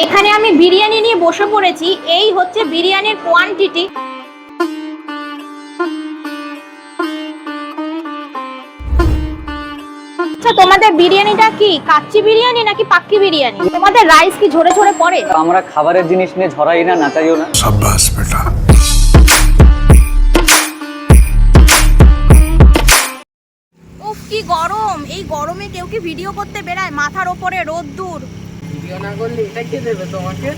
এখানে আমি বিরিয়ানি নিয়ে বসে পড়েছি। এই হচ্ছে বিরিয়ানির কোয়ান্টিটি। আচ্ছা, তোমাদের বিরিয়ানিটা কি কাচ্চি বিরিয়ানি নাকি পাক্কি বিরিয়ানি? তোমাদের রাইস কি ঝরে ঝরে পড়ে? আমরা খাবারের জিনিস নিয়ে ঝরাই না, নাচাইও না। शाबाश बेटा। উফ, কি গরম! এই গরমে কেউ কি ভিডিও করতে বেরায়? মাথার ওপরে রোদ্দুর। ভিডিও না করলে এটা কে দেবে তোমাকে?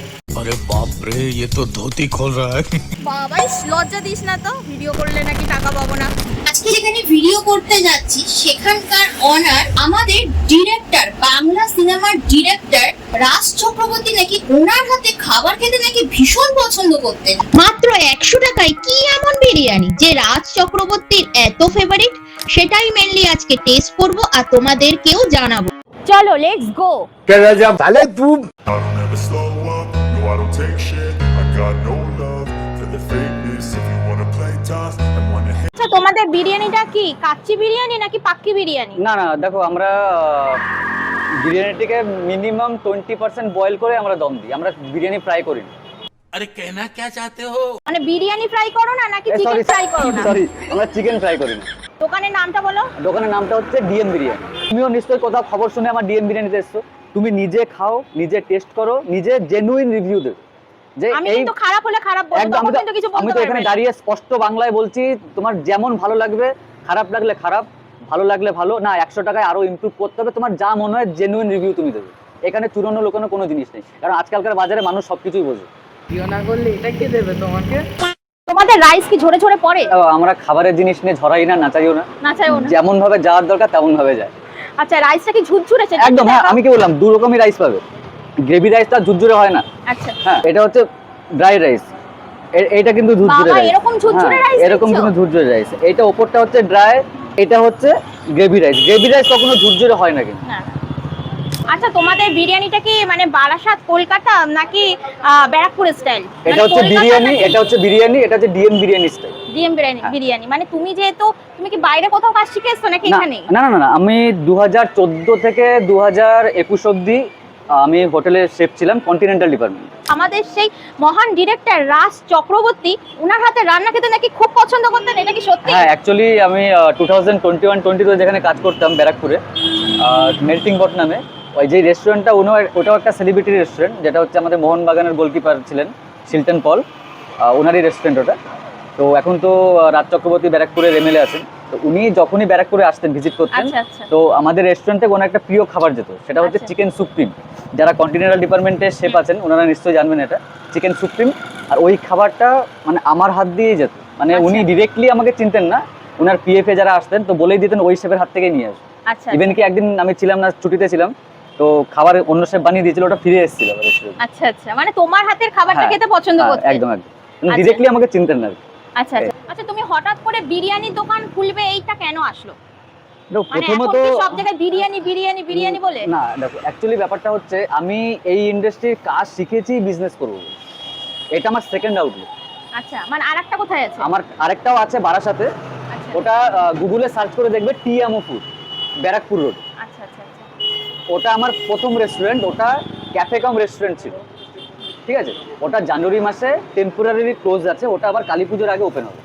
अरे बाप रे, ये तो धोती खोल रहा है। বাবাই, লজ্জা দিস না তো, ভিডিও করলে নাকি টাকা পাবো না। আজকে যেখানে ভিডিও করতে যাচ্ছি সেখানকার অনার আমাদের ডিরেক্টর, বাংলা সিনেমার ডিরেক্টর রাজ চক্রবর্তী নাকি ওনার হাতে খাবার খেতে নাকি ভীষণ পছন্দ করতেন। মাত্র 100 টাকায় কি এমন বিরিয়ানি যে রাজ চক্রবর্তীর এত ফেভারিট, সেটাই মেনলি আজকে টেস্ট করব আর তোমাদেরকেও জানাবো। চলো, লেটস গো। साले तू I don't ever slow up, no I don't take shit. I got no love for the fakeness. If you wanna play tough and wanna hit আচ্ছা, তোমাদের বিরিয়ানিটা কি কাচ্চি বিরিয়ানি নাকি পাক্কি বিরিয়ানি? না না, দেখো আমরা বিরিয়ানিটিকে মিনিমাম 20% বয়েল করে আমরা দম দিই। আমরা বিরিয়ানি ফ্রাই করি না। अरे कहना क्या चाहते हो? মানে বিরিয়ানি ফ্রাই করো না নাকি চিকেন ফ্রাই করো না? সরি, আমরা চিকেন ফ্রাই করি না। দোকানের নামটা বলো। দোকানের নামটা হচ্ছে ডিএম বিরিয়ানি। তুমিও নিশ্চয়ই কোথাও খবর শুনে আমার ডিএম বিরিয়ানিতে এসছো। তুমি নিজে খাও, নিজে টেস্ট করো, নিজে জেনুইন রিভিউ দেবে যে আমি এই কিন্তু খারাপ হলে খারাপ বলবো, একদম। তখন কিন্তু কিছু আমি বলতে তো পারবে এখানে না। দাঁড়িয়ে স্পষ্ট বাংলায় বলছি, তোমার যেমন ভালো লাগবে, খারাপ লাগলে খারাপ, ভালো লাগলে ভালো না। 100 টাকায় আরো ইমপ্রুভ করতে হবে। তোমার যা মনে হয় জেনুইন রিভিউ তুমি দেবে। এখানে চুরানো লোকানো কোনো জিনিস নেই, কারণ আজকালকার বাজারে মানুষ সবকিছুই বোঝে। ভিডিও না করলে এটা কে দেবে তোমাকে? তোমাদের রাইস কি ঝরে ঝরে পড়ে? আমরা খাবারের জিনিস নিয়ে ঝরাই না, নাচাইও না। নাচাইও না। যেমন ভাবে যাওয়ার দরকার তেমন ভাবে যায়। আচ্ছা, রাইসটা কি ঝুরঝুরে? সেটা একদম। হ্যাঁ, আমি কি বললাম, দু রকমই রাইস পাবে। গ্রেভি রাইসটা ঝুরঝুরে হয় না। আচ্ছা, হ্যাঁ, এটা হচ্ছে ড্রাই রাইস। এটা কিন্তু ঝুরঝুরে বাবা, রাইস। এরকম ঝুরঝুরে হ্যাঁ, rice এরকম দিচ্ছ? কিন্তু ঝুরঝুরে রাইস। এটা ওপরটা হচ্ছে ড্রাই, এটা হচ্ছে গ্রেভি রাইস। গ্রেভি রাইস কখনো ঝুরঝুরে হয় না কিন্তু। হ্যাঁ। আচ্ছা, তোমাদের বিরিয়ানিটা কি মানে বারাসাত, কলকাতা নাকি ব্যারাকপুর স্টাইল? এটা হচ্ছে বিরিয়ানি, এটা হচ্ছে বিরিয়ানি, এটা হচ্ছে DM biryani style. DM biryani. Biryani মানে তুমি যেহেতু, তুমি কি বাইরে কোথাও কাজ শিখে এসছো নাকি না এখানে? না না না, আমি 2014 থেকে 2021 অবধি আমি হোটেলে শেফ ছিলাম, কন্টিনেন্টাল ডিপার্টমেন্ট। আমাদের সেই মহান ডিরেক্টর রাজ চক্রবর্তী, ওনার হাতে রান্না খেতে নাকি খুব পছন্দ করতেন, এটা কি সত্যি? হ্যাঁ, অ্যাকচুয়ালি আমি 2021-22 যেখানে কাজ করতাম ব্যারাকপুরে, মেল্টিং পট নামে, ওই যে রেস্টুরেন্টটা, ওটাও একটা সেলিব্রিটি রেস্টুরেন্ট, যেটা হচ্ছে আমাদের মোহনবাগানের গোলকিপার ছিলেন শিলটন পল, ওনারই রেস্টুরেন্ট ওটা। তো এখন তো রাজ চক্রবর্তী ব্যারাকপুরের এমএলএ আছেন। তো উনি যখনই ব্যারাকপুরে আসতেন ভিজিট করতেন, আচ্ছা, আচ্ছা। তো আমাদের রেস্টুরেন্টে কোনো একটা প্রিয় খাবার যেত, সেটা হচ্ছে আচ্ছা। Chicken supreme. যারা কন্টিনেন্টাল ডিপার্টমেন্টের শেফ আছেন ওনারা নিশ্চয়ই জানবেন এটা, চিকেন সুপ্রিম। আর ওই খাবারটা মানে আমার হাত দিয়েই যেত। মানে আচ্ছা। উনি ডিরেক্টলি আমাকে চিনতেন না, ওনার পিএফএ যারা আসতেন তো বলেই দিতেন ওই শেফের হাত থেকে নিয়ে আসবে। আচ্ছা, ইভেন কি একদিন আমি ছিলাম না, ছুটিতে ছিলাম, তো খাবার অন্য শেফ বানিয়ে দিয়েছিল, ওটা ফিরে এসেছিল রেস্টুরেন্টে। আচ্ছা আচ্ছা, মানে তোমার হাতের খাবারটা খেতে পছন্দ করতে? একদম একদম, আচ্ছা। ডিরেক্টলি আমাকে চিনতেন না। আচ্ছা আচ্ছা। আচ্ছা, তুমি হঠাৎ করে বিরিয়ানির দোকান খুলবে, এইটা কেন আসলো? দেখো, মানে এখন প্রথমত কি সব জায়গায় বিরিয়ানি বিরিয়ানি বিরিয়ানি বলে? না, দেখো অ্যাকচুয়ালি ব্যাপারটা হচ্ছে আমি এই ইন্ডাস্ট্রির কাজ শিখেছি বিজনেস করব, এটা আমার সেকেন্ড আউটলুক। আচ্ছা, মানে আরেকটা কোথায় আছে? আমার আরেকটাও আছে বারাসাতে, আচ্ছা ওটা গুগলে সার্চ করে দেখবে, টিএমও ফুড, ব্যারাকপুর রোড। আচ্ছা আচ্ছা আচ্ছা। ওটা আমার প্রথম রেস্টুরেন্ট, ওটা ক্যাফে কাম রেস্টুরেন্ট ছিল, ঠিক আছে। ওটা জানুয়ারি মাসে টেম্পোরারি ক্লোজ আছে, ওটা আবার কালী পুজোর আগে ওপেন হবে।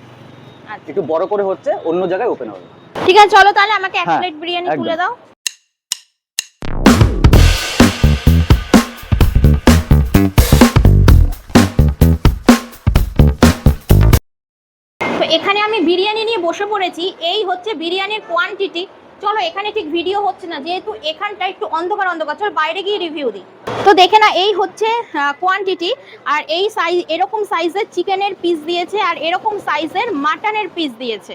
আচ্ছা, একটু বড় করে হচ্ছে, অন্য জায়গায় ওপেন হবে। ঠিক আছে, চলো তাহলে আমাকে এক হ্যাঁ, প্লেট বিরিয়ানি একদম। তুলে দাও। তো এখানে আমি বিরিয়ানি নিয়ে বসে পড়েছি। এই হচ্ছে বিরিয়ানির কোয়ান্টিটি। চলো, এখানে ঠিক ভিডিও হচ্ছে না যেহেতু এখানটা একটু অন্ধকার অন্ধকার, চলো বাইরে গিয়ে রিভিউ দিই। তো দেখে না, এই হচ্ছে কোয়ান্টিটি। আর এই সাইজ, এরকম সাইজের চিকেনের পিস দিয়েছে আর এরকম সাইজের মাটনের পিস দিয়েছে।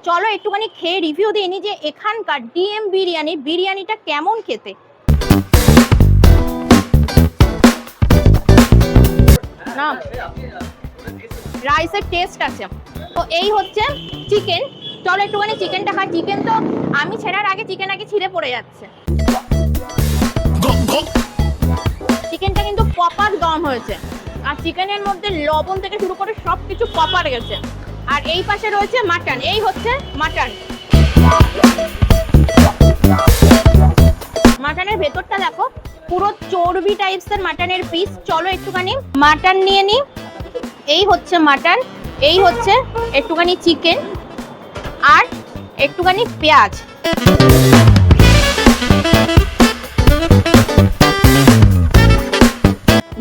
চলো একটুখানি খেয়ে রিভিউ দিই নি যে এখানকার ডিএম বিরিয়ানিটা কেমন খেতে। না, রাইসের টেস্ট আছে। তো এই হচ্ছে চিকেন। চলো একটুখানি চিকেনটা খাই। চিকেন তো আমি ছেড়ার আগে চিকেন আগে ছিঁড়ে পড়ে যাচ্ছে। চিকেনটা কিন্তু প্রপার দম হয়েছে, আর চিকেনের মধ্যে লবণ থেকে শুরু করে সব কিছু প্রপার গেছে। আর এই পাশে রয়েছে মাটন। এই হচ্ছে মাটন। মাটনের ভেতরটা দেখো, পুরো চর্বি টাইপসের মাটনের পিস। চলো একটুখানি মাটন নিয়ে নিই। এই হচ্ছে মাটন, এই হচ্ছে একটুখানি চিকেন আর একটুখানি পেঁয়াজ।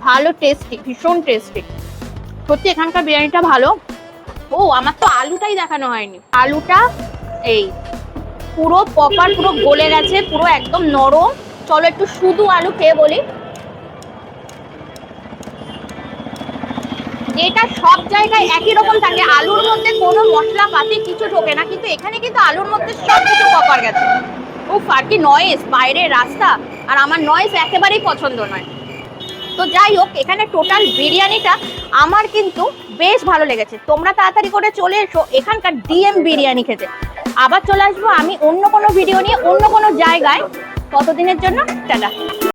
ভালো টেস্টি, ভীষণ টেস্টি সত্যি এখানকার বিরিয়ানিটা ভালো। ও আমার তো আলুটাই দেখানো হয়নি। আলুটা এই পুরো প্রপার পুরো গলে গেছে, পুরো একদম নরম। চলো একটু শুধু আলু খেয়ে বলি। যেটা সব জায়গায় একই রকম থাকে, আলুর মধ্যে কোনো মশলা পাতি কিছু ঢোকে না, কিন্তু এখানে কিন্তু আলুর মধ্যে সব কিছু প্রপার গেছে। উফ, আর কি নয়েজ, বাইরের রাস্তা, আর আমার নয়েজ একেবারেই পছন্দ নয়। তো যাই হোক, এখানে টোটাল বিরিয়ানিটা আমার কিন্তু বেশ ভালো লেগেছে। তোমরা তাড়াতাড়ি করে চলে এসো এখানকার ডিএম বিরিয়ানি খেতে। আবার চলে আসবো আমি অন্য কোনো ভিডিও নিয়ে, অন্য কোনো জায়গায়। ততদিনের জন্য টাটা।